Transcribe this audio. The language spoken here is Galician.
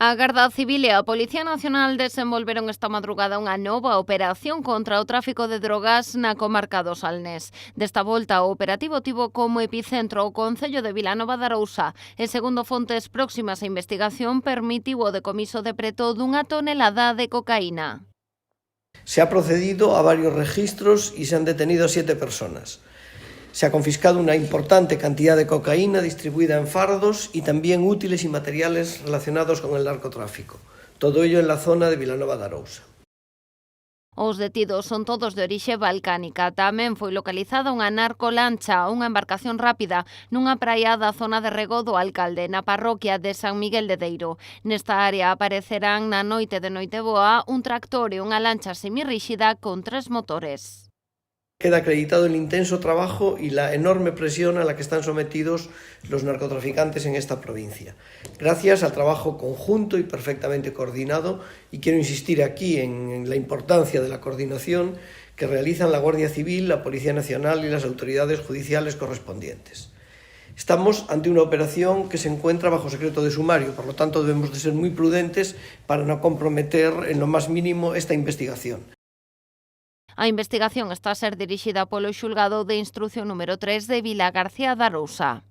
A Garda Civil e a Policía Nacional desenvolveron esta madrugada unha nova operación contra o tráfico de drogas na comarca do Salnés. Desta volta, o operativo tivo como epicentro o concello de Vilanova de Arousa e, segundo fontes próximas á investigación, permitiu o decomiso de preto dunha tonelada de cocaína. Se ha procedido a varios registros y se han detenido a 7 personas. Se ha confiscado una importante cantidad de cocaína distribuida en fardos y también útiles y materiales relacionados con el narcotráfico. Todo ello en la zona de Vilanova de Arousa. Os detidos son todos de orixe balcánica. Tamén foi localizada unha narcolancha, unha embarcación rápida, nunha praia da zona de Rego do Alcalde, na parroquia de San Miguel de Deiro. Nesta área aparecerán na noite de Noiteboa un tractor e unha lancha semirríxida con 3 motores. Queda acreditado el intenso trabajo y la enorme presión a la que están sometidos los narcotraficantes en esta provincia. Gracias al trabajo conjunto y perfectamente coordinado, y quiero insistir aquí en la importancia de la coordinación que realizan la Guardia Civil, la Policía Nacional y las autoridades judiciales correspondientes. Estamos ante una operación que se encuentra bajo secreto de sumario, por lo tanto debemos de ser muy prudentes para no comprometer en lo más mínimo esta investigación. A investigación está a ser dirixida polo xulgado de instrución número 3 de Vilagarcía de Arousa.